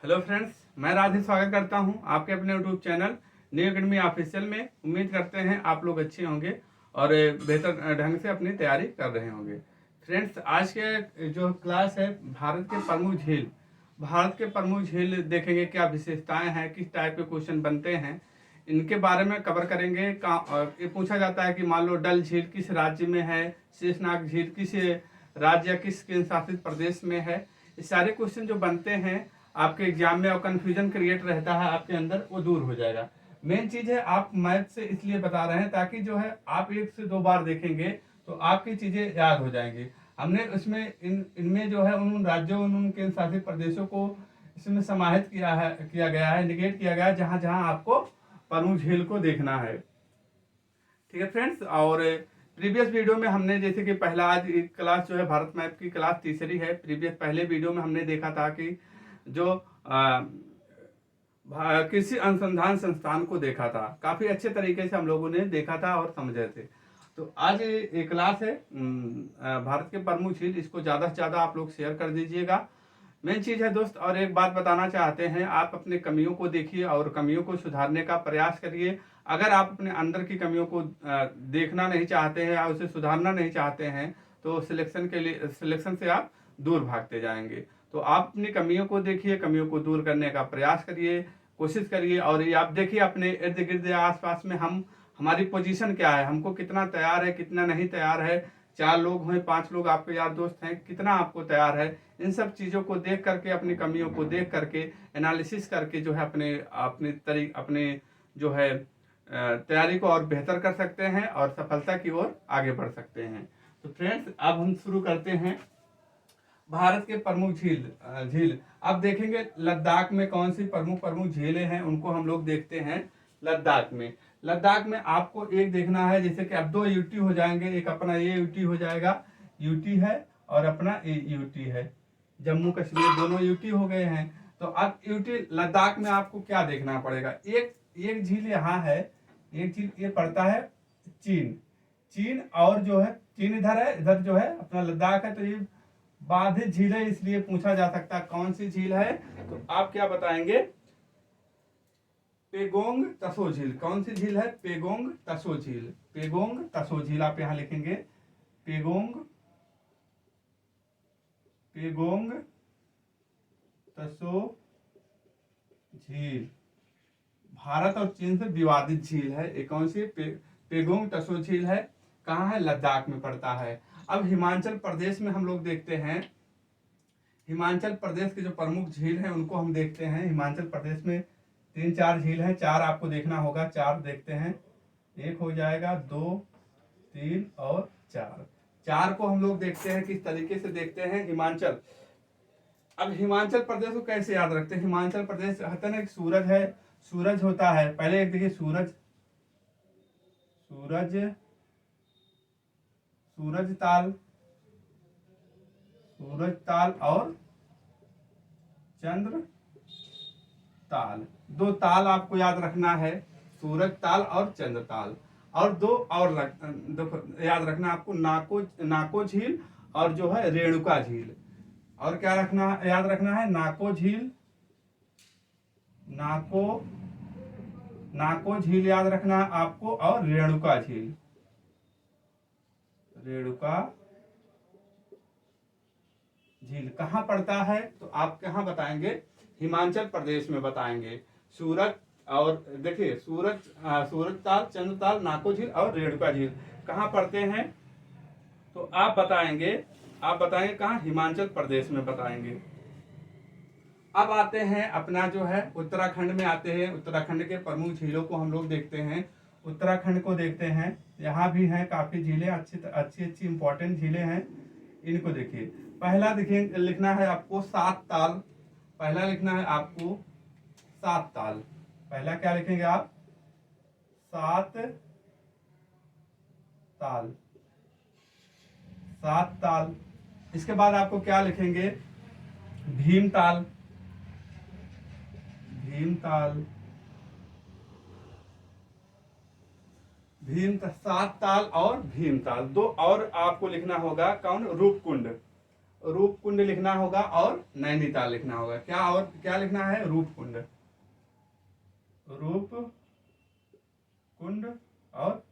Hello friends, मैं राधे स्वागत करता हूं आपके अपने YouTube channel new academy official में। उम्मीद करते हैं आप लोग अच्छे होंगे और बेहतर ढंग से अपनी तैयारी कर रहे होंगे। फ्रेंड्स, आज के जो क्लास है भारत के प्रमुख झील, भारत के प्रमुख झील देखेंगे क्या विशेषताएं हैं, किस टाइप के क्वेश्चन बनते हैं, इनके बारे में कवर करेंगे। ये पूछा जाता है कि मान लो डल झील किस राज्य में है, शेषनाग झील किस राज्य या किस केंद्र शासित प्रदेश में है। ये सारे क्वेश्चन जो बनते हैं आपके एग्जाम में और कंफ्यूजन क्रिएट रहता है आपके अंदर, वो दूर हो जाएगा। मेन चीज है आप मैथ से इसलिए बता रहे हैं ताकि जो है आप 1 से 2 बार देखेंगे तो आपकी चीजें याद हो जाएंगी। हमने उसमें इनमें जो है उन राज्यों उन केंद्र शासित प्रदेशों को इसमें समाहित किया गया है, निगेट किया गया है जहां जहां आपको प्रमुख झील को देखना है। ठीक है फ्रेंड्स, और प्रीवियस वीडियो में हमने जैसे कि पहला आज एक क्लास जो है भारत मैप की क्लास तीसरी है। पहले वीडियो में हमने देखा था कि जो कृषि अनुसंधान संस्थान को देखा था, काफी अच्छे तरीके से हम लोगों ने देखा था और समझे थे। तो आज एक क्लास है भारत के प्रमुख झील, इसको ज्यादा से ज्यादा आप लोग शेयर कर दीजिएगा। मेन चीज है दोस्त, और एक बात बताना चाहते हैं, आप अपने कमियों को देखिए और कमियों को सुधारने का प्रयास करिए। अगर आप अपने अंदर की कमियों को देखना नहीं चाहते हैं या उसे सुधारना नहीं चाहते हैं तो सिलेक्शन से आप दूर भागते जाएंगे। तो आप अपनी कमियों को देखिए, कमियों को दूर करने का प्रयास करिए, कोशिश करिए। और ये आप देखिए अपने इर्द गिर्द या आसपास में हमारी पोजीशन क्या है, हमको कितना तैयार है, कितना नहीं तैयार है। 4 लोग हैं, 5 लोग आपके यार दोस्त हैं, कितना आपको तैयार है। इन सब चीजों को देख करके, अपनी कमियों को देख करके, एनालिसिस करके जो है अपने जो है तैयारी को और बेहतर कर सकते हैं और सफलता की ओर आगे बढ़ सकते हैं। तो फ्रेंड्स, अब हम शुरू करते हैं भारत के प्रमुख झील। अब देखेंगे लद्दाख में कौन सी प्रमुख प्रमुख झीलें हैं, उनको हम लोग देखते हैं। लद्दाख में आपको एक देखना है, जैसे कि अब 2 यूटी हो जाएंगे, एक अपना ये यूटी हो जाएगा, यूटी है, और अपना ये यूटी है, जम्मू कश्मीर दोनों यूटी हो गए हैं। तो अब यूटी लद्दाख में आपको क्या देखना पड़ेगा, एक एक झील यहाँ है, एक झील ये पड़ता है चीन और जो है चीन इधर है, इधर जो है अपना लद्दाख है। तो ये बाधित झील है, इसलिए पूछा जा सकता है कौन सी झील है। तो आप क्या बताएंगे, पेगोंग तसो झील। कौन सी झील है, पेगोंग तसो झील। पेगोंग तसो झील आप यहां लिखेंगे, पेगोंग तसो झील। भारत और चीन से विवादित झील है। एक कौन सी, पेगोंग तसो झील है, कहाँ है, लद्दाख में पड़ता है। अब हिमाचल प्रदेश में हम लोग देखते हैं, हिमाचल प्रदेश के जो प्रमुख झील हैं उनको हम देखते हैं। हिमाचल प्रदेश में 3-4 झील हैं, 4 आपको देखना होगा, 4 देखते हैं। एक हो जाएगा, 2, 3 और 4। 4 को हम लोग देखते हैं, किस तरीके से देखते हैं हिमाचल। अब हिमाचल प्रदेश को कैसे याद रखते हैं, हिमाचल प्रदेश कहते हैं ना, सूरज है, सूरज होता है। पहले एक देखिए, सूरज ताल और चंद्र ताल, 2 ताल आपको याद रखना है, सूरज ताल और चंद्र ताल। और 2 और याद रखना आपको, नाको झील और जो है रेणुका झील। और क्या याद रखना है, नाको झील याद रखना है आपको, और रेणुका झील कहाँ पड़ता है। तो आप कहाँ बताएंगे, हिमाचल प्रदेश में बताएंगे। सूरज और देखिए, सूरज ताल, चंद्र ताल, नाको झील और रेणुका झील कहाँ पड़ते हैं। तो आप बताएंगे कहाँ, हिमाचल प्रदेश में बताएंगे। अब आते हैं अपना जो है उत्तराखंड में आते हैं। उत्तराखंड के प्रमुख झीलों को हम लोग देखते हैं, उत्तराखंड को देखते हैं। यहाँ भी हैं काफी झीलें, अच्छी इंपॉर्टेंट झीलें हैं। इनको देखिए, पहला देखिए लिखना है आपको 7 ताल। पहला लिखना है आपको 7 ताल। पहला क्या लिखेंगे आप, 7 ताल, 7 ताल। इसके बाद आपको क्या लिखेंगे, भीमताल। 7 ताल और भीमताल। 2 और आपको लिखना होगा, कौन, रूपकुंड। रूपकुंड लिखना होगा और नैनीताल लिखना होगा। क्या और क्या लिखना है? रूपकुंड, रूपकुंड और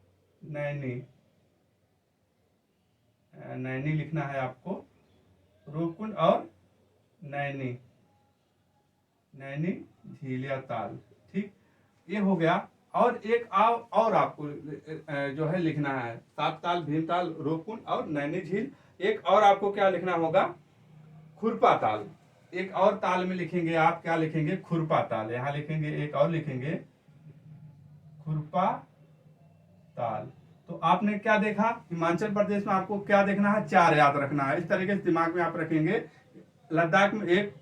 नैनी, नैनी लिखना है आपको, रूपकुंड और नैनी, नैनी झील या ताल। ठीक, ये हो गया। और एक और आपको जो है लिखना है, सात ताल, भीमताल, रूपकुंड और नैनी झील। एक और आपको क्या लिखना होगा? खुरपा ताल। एक और ताल में लिखेंगे आप, क्या लिखेंगे? खुरपा ताल। यहाँ लिखेंगे, एक और लिखेंगे खुरपा ताल। तो आपने क्या देखा? हिमाचल प्रदेश में आपको क्या देखना है? 4 याद रखना है। इस तरीके से दिमाग में आप रखेंगे। लद्दाख में एक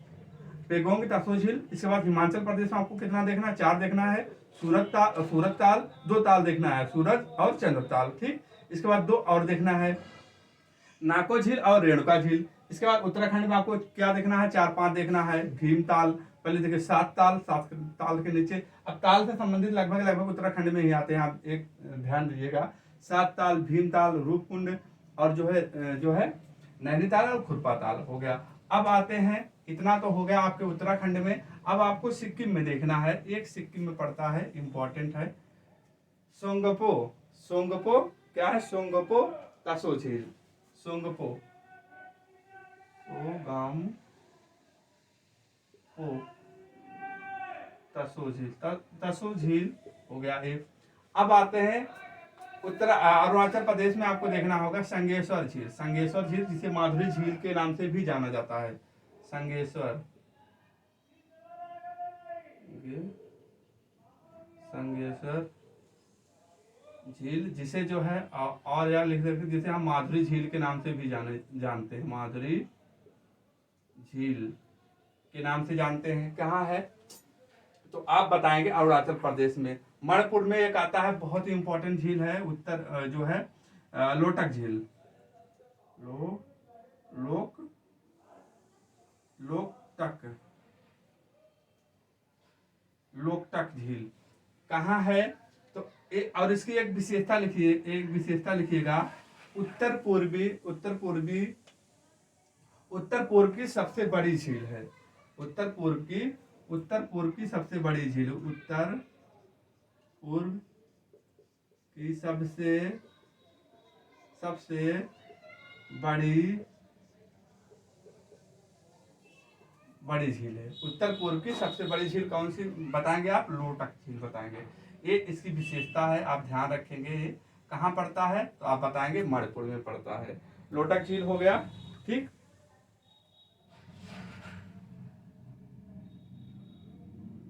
पेगोंग तसो झील, इसके बाद हिमाचल प्रदेश में आपको कितना देखना है? 4 देखना है। सूरत ताल 2 ताल देखना है, सूरज और चंद्र ताल। ठीक, इसके बाद 2 और देखना है, नाको झील और रेणुका झील। इसके बाद उत्तराखंड में आपको क्या देखना है? 4-5 देखना है। भीमताल, पहले देखिए 7 ताल, 7 ताल के नीचे, अब ताल से संबंधित लगभग उत्तराखंड में ही आते हैं, आप एक ध्यान दीजिएगा। 7 ताल, भीमताल, रूपकुंड और जो है नैनीताल और खुरपा ताल हो गया। अब आते हैं, इतना तो हो गया आपके उत्तराखंड में। अब आपको सिक्किम में देखना है। एक सिक्किम में पड़ता है, इंपॉर्टेंट है, सोंगपो। सोंगपो क्या है? सोंगपो तसो झील, सोंगपो, गाम ओ तसो झील, तसो झील हो गया एक। अब आते हैं अरुणाचल प्रदेश में आपको देखना होगा संगेश्वर झील। संगेश्वर झील जिसे माधुरी झील के नाम से भी जाना जाता है, संगेश्वर, संगेश्वर झील, जिसे जो है और यार लिख सकते, जिसे हम माधुरी झील के नाम से भी जानते हैं, माधुरी झील के नाम से जानते हैं। कहाँ है? तो आप बताएंगे अरुणाचल प्रदेश में। मणिपुर में एक आता है, बहुत ही इंपॉर्टेंट झील है, उत्तर जो है लोटक झील, लोकटक झील कहाँ है? तो और इसकी एक विशेषता लिखिए, एक विशेषता लिखिएगा, उत्तर पूर्व की सबसे बड़ी झील है। उत्तर पूर्व की सबसे बड़ी झील, उत्तर पूर्व की सबसे बड़ी झील है। उत्तर पूर्व की सबसे बड़ी झील कौन सी बताएंगे आप? लोटक झील बताएंगे। ये इसकी विशेषता है, आप ध्यान रखेंगे। कहाँ पड़ता है? तो आप बताएंगे मणिपुर में पड़ता है। लोटक झील हो गया। ठीक,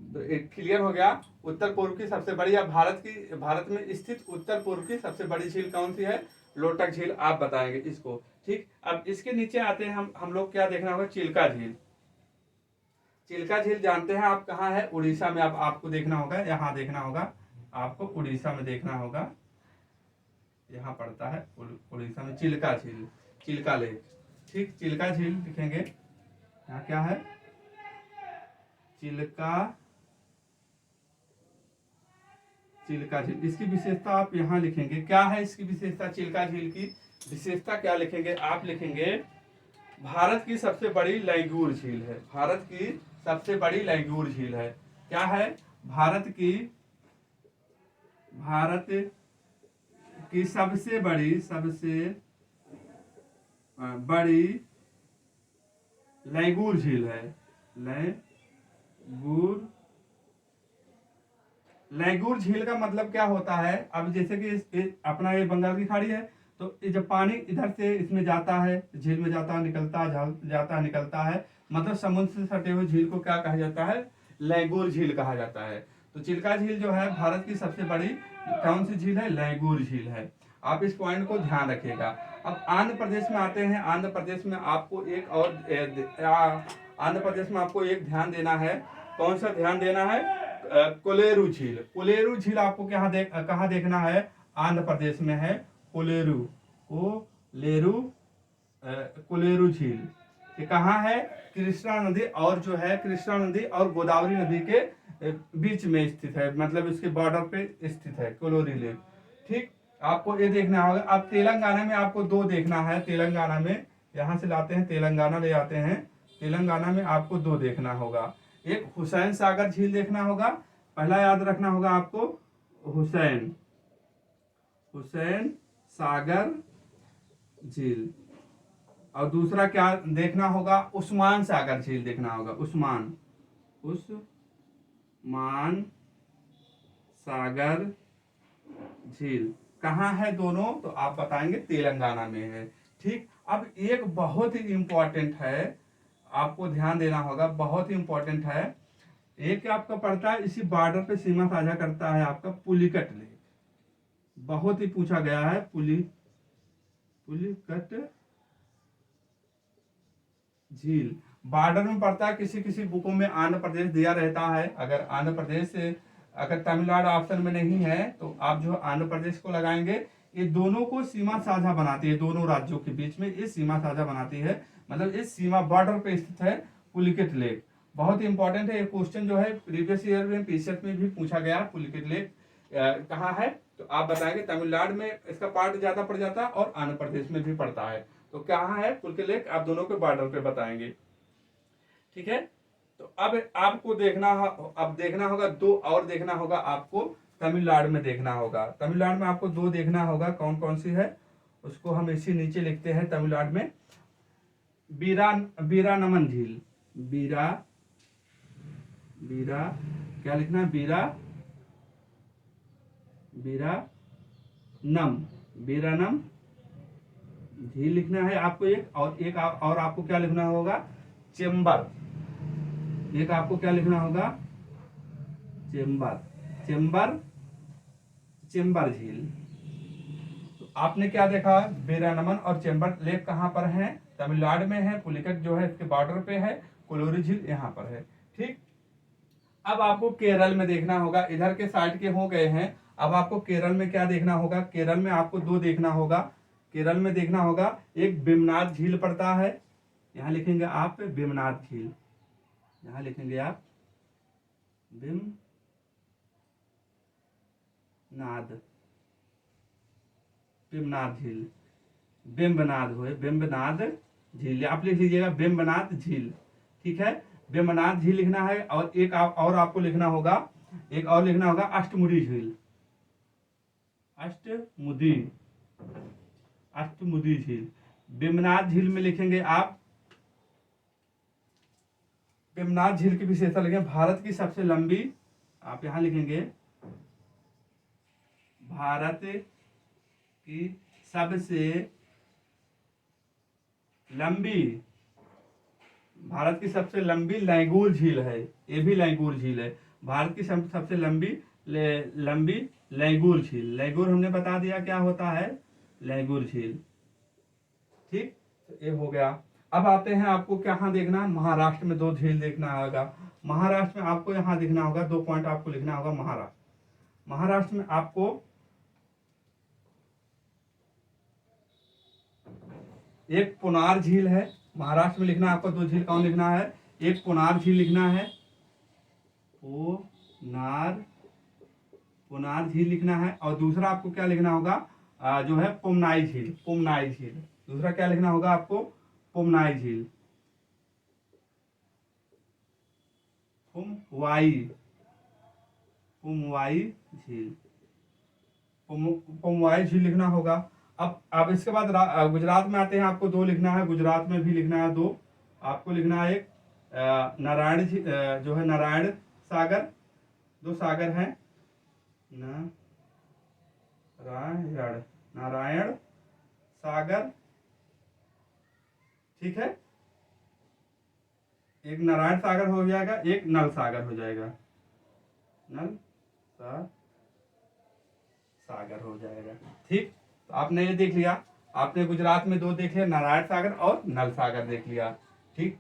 तो एक क्लियर हो गया। उत्तर पूर्व की सबसे बड़ी, या भारत में स्थित उत्तर पूर्व की सबसे बड़ी झील कौन सी है? लोटक झील, आप बताएंगे इसको। ठीक, अब इसके नीचे आते हैं हम लोग, क्या देखना होगा? चिल्का झील। चिल्का झील जानते हैं आप कहाँ है? उड़ीसा में। आपको देखना होगा, यहाँ देखना होगा आपको, उड़ीसा में देखना होगा, यहाँ पड़ता है उड़ीसा में चिल्का झील, चिल्का लेक। ठीक, चिल्का झील लिखेंगे, यहाँ क्या है? चिल्का झील। इसकी विशेषता आप यहाँ लिखेंगे, क्या है इसकी विशेषता? चिल्का झील की विशेषता क्या लिखेंगे? आप लिखेंगे भारत की सबसे बड़ी लैंगूर झील है। भारत की सबसे बड़ी लैंगूर झील है। क्या है? भारत की सबसे बड़ी लैंगूर झील है। लैंगूर झील का मतलब क्या होता है? अब जैसे कि अपना ये बंगाल की खाड़ी है, तो जब पानी इधर से इसमें जाता है, झील में जाता निकलता है, मतलब समुद्र से सटे हुए झील को क्या कहा जाता है? लैंगूर झील कहा जाता है। तो चिल्का झील जो है भारत की सबसे बड़ी कौन सी झील है? लैंगूर झील है। आप इस पॉइंट को ध्यान रखिएगा। अब आंध्र प्रदेश में आते हैं। आंध्र प्रदेश में आपको एक ध्यान देना है। कौन सा ध्यान देना है? कोलेरू झील। कोलेरू झील आपको कहाँ देखना है? आंध्र प्रदेश में है कोलेरू झील। ये कहाँ है? कृष्णा नदी और गोदावरी नदी के बीच में स्थित है, मतलब इसके बॉर्डर पे स्थित है कोलोरी लेक। ठीक, आपको ये देखना होगा। अब तेलंगाना में आपको 2 देखना है। तेलंगाना में यहाँ से लाते हैं तेलंगाना ले आते हैं। तेलंगाना में आपको दो देखना होगा, एक हुसैन सागर झील देखना होगा, पहला याद रखना होगा आपको हुसैन सागर झील, और दूसरा क्या देखना होगा, उस्मान सागर झील देखना होगा। उस्मान सागर झील कहाँ है दोनों, तो आप बताएंगे तेलंगाना में है। ठीक, अब एक बहुत ही इंपॉर्टेंट है, आपको ध्यान देना होगा, बहुत ही इंपॉर्टेंट है। एक आपका पड़ता है इसी बॉर्डर पे सीमा साझा करता है आपका पुलिकट लेक, बहुत ही पूछा गया है। पुलिकट झील बॉर्डर में पड़ता है, किसी किसी बुकों में आंध्र प्रदेश दिया रहता है। अगर आंध्र प्रदेश से, अगर तमिलनाडु ऑप्शन में नहीं है तो आप जो आंध्र प्रदेश को लगाएंगे। ये दोनों को सीमा साझा बनाती है, दोनों राज्यों के बीच में ये सीमा साझा बनाती है, मतलब इस सीमा बॉर्डर पे स्थित है पुलिकट लेक। बहुत ही इंपॉर्टेंट है ये क्वेश्चन, जो है प्रीवियस ईयर में पीसीएस में भी पूछा गया। पुलिकट लेक कहाँ है, तो आप बताएंगे तमिलनाडु में इसका पार्ट ज्यादा पड़ जाता है और आंध्र प्रदेश में भी पड़ता है। तो कहाँ है पुलिकट लेक, आप दोनों के बॉर्डर पे बताएंगे। ठीक है, तो अब आपको अब देखना होगा दो और देखना होगा आपको, तमिलनाडु में देखना होगा। तमिलनाडु में आपको दो देखना होगा, कौन कौन सी है उसको हम इसी नीचे लिखते हैं। तमिलनाडु में बीरानमन झील, बीरा क्या लिखना है, बीरानम झील लिखना है आपको एक और आपको क्या लिखना होगा, चेंबर। एक आपको क्या लिखना होगा, चेंबर झील। तो आपने क्या देखा, बीरानमन और चेंबर लेक कहां पर है, तमिलनाडु में है। पुलिकट जो है इसके बॉर्डर पे है, कोलोरी झील यहाँ पर है। ठीक, अब आपको केरल में देखना होगा, इधर के साइड के हो गए हैं। अब आपको केरल में क्या देखना होगा, केरल में आपको दो देखना होगा। केरल में देखना होगा, एक बेमनाथ झील पड़ता है, यहाँ लिखेंगे आप बेमनाथ झील, यहाँ लिखेंगे आप बेमनाथ झील, बेम्बनाद झील आप लिख लीजिएगा, बेम्बनाथ झील। ठीक है, बेम्बनाथ झील लिखना है। और एक और आपको लिखना होगा, एक और लिखना होगा अष्टमुडी झील, अष्टमुदी झील। बेम्बनाथ झील में लिखेंगे आप, बेम्बनाथ झील की विशेषता लिखेंगे, भारत की सबसे लंबी, आप यहां लिखेंगे भारत की सबसे लंबी, भारत की सबसे लंबी लैंगूर झील है, ये भी लैंगूर झील है। भारत की सबसे लंबी लैंगूर झील, लैंगूर हमने बता दिया क्या होता है, लैंगूर झील। ठीक, तो ये हो गया। अब आते हैं आपको कहाँ देखना है, महाराष्ट्र में दो झील देखना होगा। महाराष्ट्र में आपको यहाँ देखना होगा, दो पॉइंट आपको लिखना होगा। महाराष्ट्र में आपको एक पुनार झील है, महाराष्ट्र में लिखना है आपको, दो झील कौन लिखना है, एक पुनार झील लिखना है, पुनार झील लिखना है। और दूसरा आपको क्या लिखना होगा, जो है पुमनाई झील। दूसरा क्या लिखना होगा आपको, पुमनाई झील, पुमवाई झील, पुमवाई झील लिखना होगा। अब इसके बाद गुजरात में आते हैं, आपको दो लिखना है, गुजरात में भी लिखना है दो आपको लिखना है। एक नारायण जो है नारायण सागर, दो सागर हैं, नारायण सागर। ठीक है, एक नारायण सागर हो जाएगा, एक नल सागर हो जाएगा, सागर हो जाएगा। ठीक, तो आपने ये देख लिया, आपने गुजरात में दो देख लिया, नारायण सागर और नल सागर देख लिया। ठीक,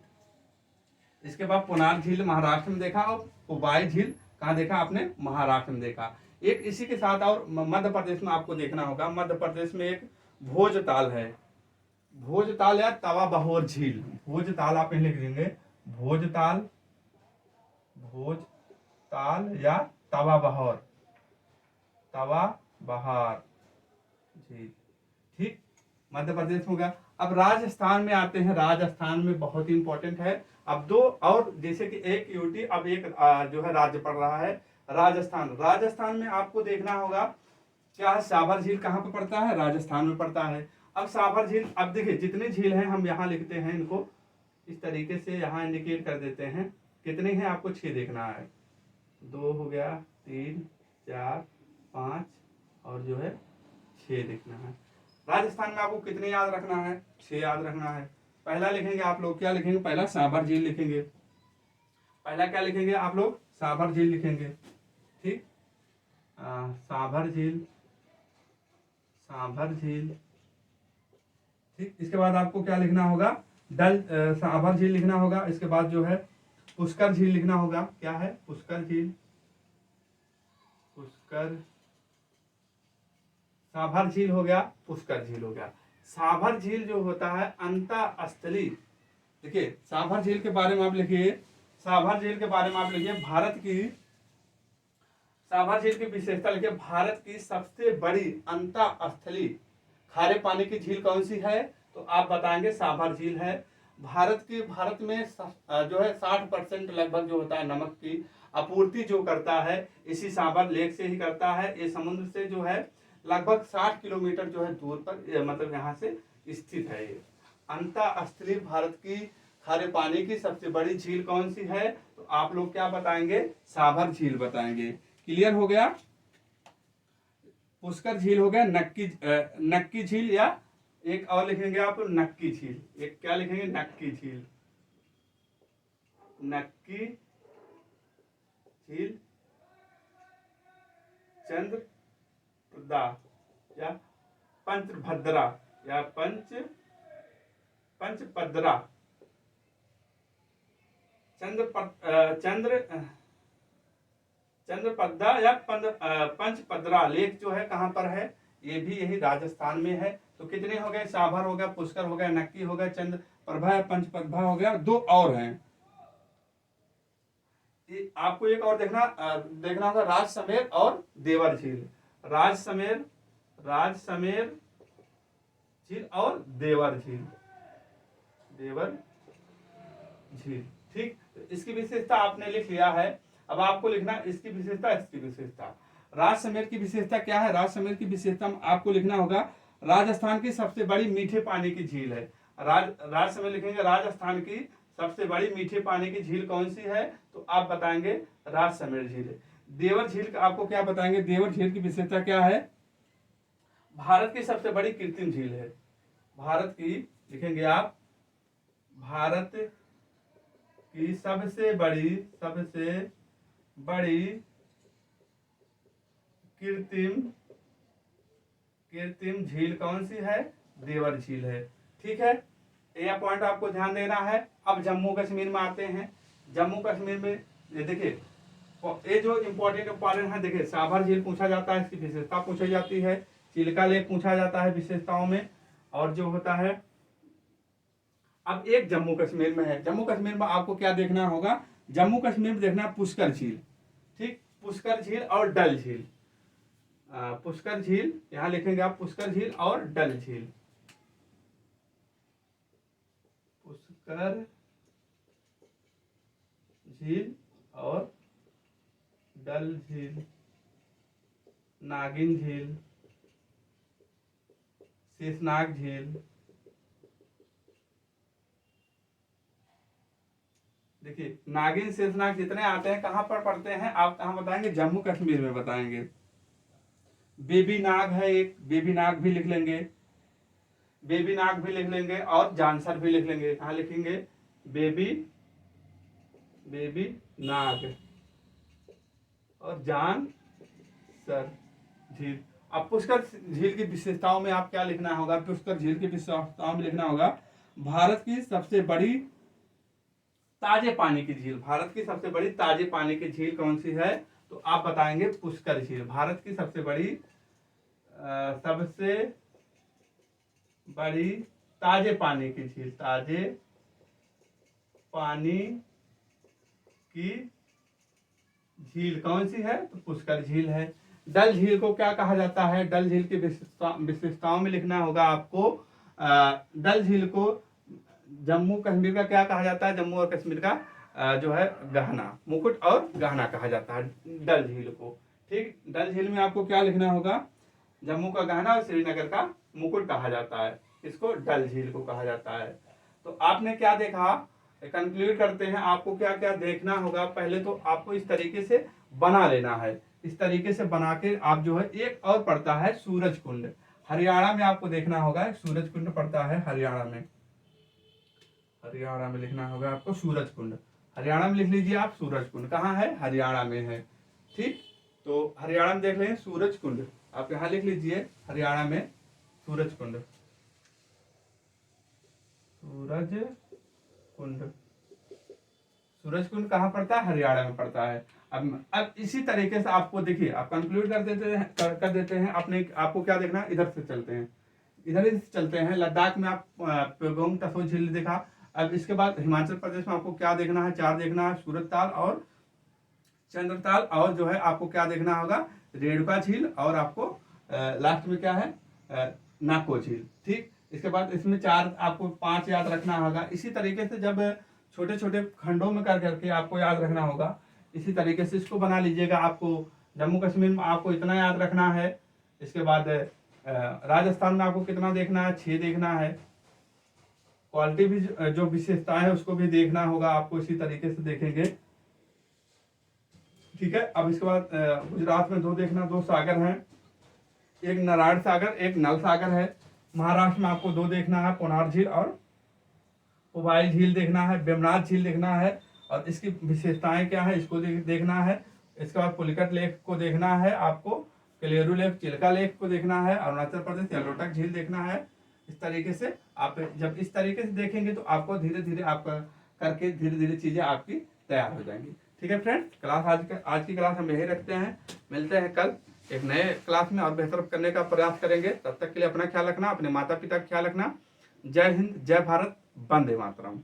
इसके बाद पुनार झील महाराष्ट्र में देखा, और पुबाई झील कहाँ देखा आपने, महाराष्ट्र में देखा। एक इसी के साथ और मध्य प्रदेश में आपको देखना होगा, मध्य प्रदेश में एक भोजताल है, भोजताल या तवा बहोर झील। भोजताल आप लिख देंगे, भोजताल या तवा बहार झील। ठीक, मध्य प्रदेश हो गया। अब राजस्थान में आते हैं, राजस्थान में बहुत ही इंपॉर्टेंट है। अब दो और, जैसे कि एक यूटी, अब एक जो है राज्य पड़ रहा है राजस्थान। राजस्थान में आपको देखना होगा क्या है, साबर झील कहाँ पे पड़ता है, राजस्थान में पड़ता है। अब साबर झील, अब देखिए जितने झील हैं हम यहाँ लिखते हैं, इनको इस तरीके से यहाँ इंडिकेट कर देते हैं। कितने हैं आपको 6 देखना है, 2 हो गया, 3, 4, 5 और जो है 6 देखना है। राजस्थान में आपको कितने याद रखना है, 6 याद रखना है। पहला लिखेंगे आप लोग, क्या लिखेंगे, पहला साबर झील लिखेंगे। पहला क्या लिखेंगे आप लोग, साबर झील लिखेंगे। ठीक, साबर झील, साबर झील। ठीक, इसके बाद आपको क्या लिखना होगा, साबर झील लिखना होगा। इसके बाद जो है पुष्कर झील लिखना होगा। क्या है, पुष्कर झील, पुष्कर, साबर झील हो गया, पुष्कर झील हो गया। साबर झील जो होता है अंतःस्थली, देखिए साबर झील के बारे में आप लिखिए, साबर झील के बारे में आप लिखिए, भारत की, साबर झील की विशेषता लिखिए, भारत की सबसे बड़ी अंतःस्थली खारे पानी की झील कौन सी है, तो आप बताएंगे साबर झील है। भारत में जो है 60% लगभग जो होता है नमक की आपूर्ति जो करता है इसी साबर लेक से ही करता है। ये समुद्र से जो है लगभग 60 किलोमीटर जो है दूर पर, मतलब यहाँ से स्थित है। ये अंतःस्थली भारत की खारे पानी की सबसे बड़ी झील कौन सी है, तो आप लोग क्या बताएंगे, साबर झील बताएंगे। क्लियर हो गया। पुष्कर झील हो गया, नक्की झील, या एक और लिखेंगे आप नक्की झील। एक क्या लिखेंगे, नक्की झील, नक्की झील, चंद्रप्रदा या पंचभद्रा या पंचपद्रा, चंद्रपद्दा या पंचपद्रा लेक जो है कहां पर है, ये भी यही राजस्थान में है। तो कितने हो गए, साबर हो गया, पुष्कर हो गया, नक्की हो गया, चंद्रप्रभा या पंचपद्मा हो गया, 2 और हैं। आपको एक और देखना होगा, राजसमेर और देवर झील। राजसमेर झील और देवर झील, देवर झील। ठीक, तो इसकी विशेषता आपने लिख लिया है। अब आपको लिखना इसकी विशेषता, इसकी विशेषता। राजसमेर की विशेषता क्या है, राजसमेर की विशेषता आपको लिखना होगा, राजस्थान की सबसे बड़ी मीठे पानी की झील है। राजसमेर लिखेंगे, राजस्थान की सबसे बड़ी मीठे पानी की झील कौन सी है, तो आप बताएंगे राजसमेर झील है। देवर झील का आपको क्या बताएंगे, देवर झील की विशेषता क्या है, भारत की सबसे बड़ी कृत्रिम झील है। भारत की लिखेंगे आप, भारत की सबसे बड़ी कृत्रिम झील कौन सी है, देवर झील है। ठीक है, यह पॉइंट आपको ध्यान देना है। अब जम्मू कश्मीर में आते हैं। जम्मू कश्मीर में ये देखिए, ये जो इंपॉर्टेंट है, देखिए साबर झील पूछा जाता है, इसकी विशेषता पूछी जाती है, चिल्का लेक पूछा जाता है विशेषताओं में, और जो होता है, अब एक जम्मू कश्मीर में है। जम्मू कश्मीर में आपको क्या देखना होगा, जम्मू कश्मीर में देखना पुष्कर झील। ठीक, पुष्कर झील और डल झील, पुष्कर झील यहां लिखेंगे आप, पुष्कर झील और डल झील, पुष्कर झील और डल झील, नागिन झील, शेषनाग झील। देखिए नागिन शेषनाग जितने आते हैं कहां पर पड़ते हैं, आप कहां बताएंगे, जम्मू कश्मीर में बताएंगे। बेबी नाग है एक, बेबी नाग भी लिख लेंगे, बेबी नाग भी लिख लेंगे, और जानसर भी लिख लेंगे। कहां लिखेंगे, बेबी नाग और जानसर झील। अब पुष्कर झील की विशेषताओं में आप क्या लिखना होगा, पुष्कर झील की विशेषताओं में लिखना होगा, भारत की सबसे बड़ी ताजे पानी की झील। भारत की सबसे बड़ी ताजे पानी की झील कौन सी है, तो आप बताएंगे पुष्कर झील। भारत की सबसे बड़ी ताजे पानी की झील, ताजे पानी की झील कौन सी है, तो पुष्कर झील है। डल झील को क्या कहा जाता है, डल झील की विशेषताओं में लिखना होगा आपको, डल झील को जम्मू कश्मीर का क्या कहा जाता है, जम्मू और कश्मीर का जो है गहना, मुकुट और गहना कहा जाता है डल झील को। ठीक, डल झील में आपको क्या लिखना होगा, जम्मू का गहना और श्रीनगर का मुकुट कहा जाता है, इसको डल झील को कहा जाता है। तो आपने क्या देखा, कंक्लूड करते हैं, आपको क्या क्या देखना होगा। पहले तो आपको इस तरीके से बना लेना है, इस तरीके से बना के आप जो है, एक और पड़ता है सूरज कुंड, हरियाणा में आपको देखना होगा, एक सूरज कुंड पड़ता है हरियाणा में, हरियाणा में लिखना होगा आपको सूरज कुंड, हरियाणा में लिख लीजिए आप सूरज कुंड, कहाँ है, हरियाणा में है। ठीक, तो हरियाणा में देख लें सूरज कुंड, आप यहाँ लिख लीजिए हरियाणा में सूरज कुंड, सूरज कुंड, सूरज कुंड कहाँ पड़ता है, हरियाणा में पड़ता है। अब इसी तरीके से आपको देखिए, आप कंक्लूड कर देते हैं अपने, आपको क्या देखना है, इधर से चलते हैं, इधर ही चलते हैं, लद्दाख में आप पेगोंग टसो झील देखा। अब इसके बाद हिमाचल प्रदेश में आपको क्या देखना है, 4 देखना है, सूरजताल और चंद्रताल, और जो है आपको क्या देखना होगा, रेणुका झील, और आपको लास्ट में क्या है, नाको झील। ठीक, इसके बाद इसमें 4 आपको 5 याद रखना होगा। इसी तरीके से जब छोटे छोटे खंडों में कर करके आपको याद रखना होगा, इसी तरीके से इसको बना लीजिएगा। आपको जम्मू कश्मीर में आपको इतना याद रखना है, इसके बाद राजस्थान में आपको कितना देखना है, 6 देखना है। क्वालिटी भी जो विशेषताएं है उसको भी देखना होगा आपको, इसी तरीके से देखेंगे। ठीक है, अब इसके बाद गुजरात में 2 देखना, 2 सागर हैं, एक नारायण सागर, एक नल सागर है। महाराष्ट्र में आपको 2 देखना है, पोनार झील और पुवाई झील देखना है, बेमनाथ झील देखना है, और इसकी विशेषताएं क्या है इसको देखना है। इसके बाद पुलिकट लेक को देखना है आपको, कलेरू लेक, चिल्का लेक को देखना है, अरुणाचल प्रदेश यलोटक झील देखना है। इस तरीके से आप जब इस तरीके से देखेंगे तो आपको धीरे धीरे आपका करके धीरे धीरे चीजें आपकी तैयार हो जाएंगी। ठीक है फ्रेंड्स, क्लास आज की क्लास हम यही रखते हैं, मिलते हैं कल एक नए क्लास में और बेहतर करने का प्रयास करेंगे। तब तक के लिए अपना ख्याल रखना, अपने माता पिता का ख्याल रखना। जय हिंद, जय भारत, वंदे मातरम।